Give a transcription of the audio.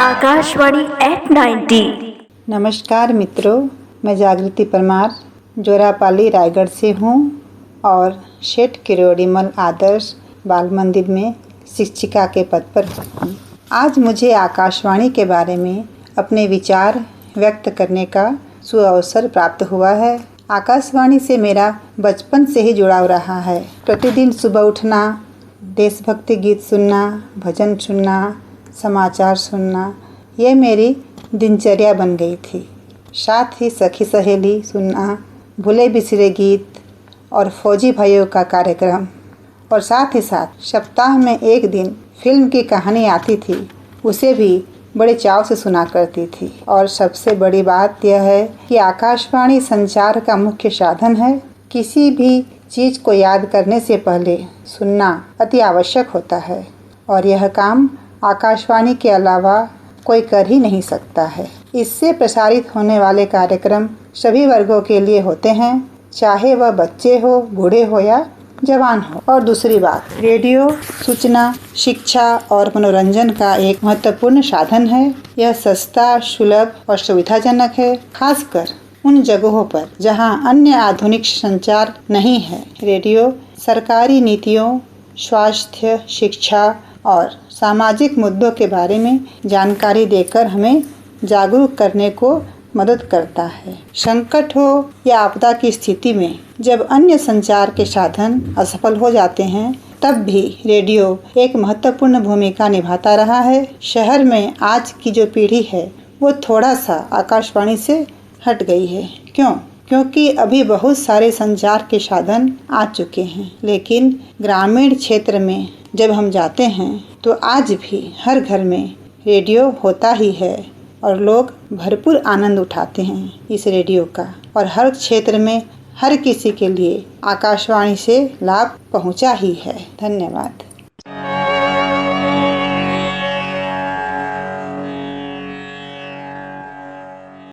Akashvani eight 90। नमस्कार मित्रों, मैं जागृति परमार जोरापाली रायगढ़ से हूँ और शेठ किरोड़ीमल आदर्श बाल मंदिर में शिक्षिका के पद पर हूँ। आज मुझे आकाशवाणी के बारे में अपने विचार व्यक्त करने का सुअवसर प्राप्त हुआ है। आकाशवाणी से मेरा बचपन से ही जुड़ाव रहा है। प्रतिदिन सुबह उठना, देशभक्ति गीत सुनना, भजन सुनना, समाचार सुनना, ये मेरी दिनचर्या बन गई थी। साथ ही सखी सहेली सुनना, भूले बिसरे गीत और फौजी भाइयों का कार्यक्रम, और साथ ही साथ सप्ताह में एक दिन फिल्म की कहानी आती थी, उसे भी बड़े चाव से सुना करती थी। और सबसे बड़ी बात यह है कि आकाशवाणी संचार का मुख्य साधन है। किसी भी चीज़ को याद करने से पहले सुनना अति आवश्यक होता है और यह काम आकाशवाणी के अलावा कोई कर ही नहीं सकता है। इससे प्रसारित होने वाले कार्यक्रम सभी वर्गों के लिए होते हैं, चाहे वह बच्चे हो, बूढ़े हो या जवान हो। और दूसरी बात, रेडियो सूचना, शिक्षा और मनोरंजन का एक महत्वपूर्ण साधन है। यह सस्ता, सुलभ और सुविधाजनक है, खासकर उन जगहों पर जहां अन्य आधुनिक संचार नहीं है। रेडियो सरकारी नीतियों, स्वास्थ्य, शिक्षा और सामाजिक मुद्दों के बारे में जानकारी देकर हमें जागरूक करने को मदद करता है। संकट हो या आपदा की स्थिति में जब अन्य संचार के साधन असफल हो जाते हैं, तब भी रेडियो एक महत्वपूर्ण भूमिका निभाता रहा है। शहर में आज की जो पीढ़ी है वो थोड़ा सा आकाशवाणी से हट गई है। क्यों? क्योंकि अभी बहुत सारे संचार के साधन आ चुके हैं, लेकिन ग्रामीण क्षेत्र में जब हम जाते हैं तो आज भी हर घर में रेडियो होता ही है और लोग भरपूर आनंद उठाते हैं इस रेडियो का। और हर क्षेत्र में हर किसी के लिए आकाशवाणी से लाभ पहुंचा ही है। धन्यवाद।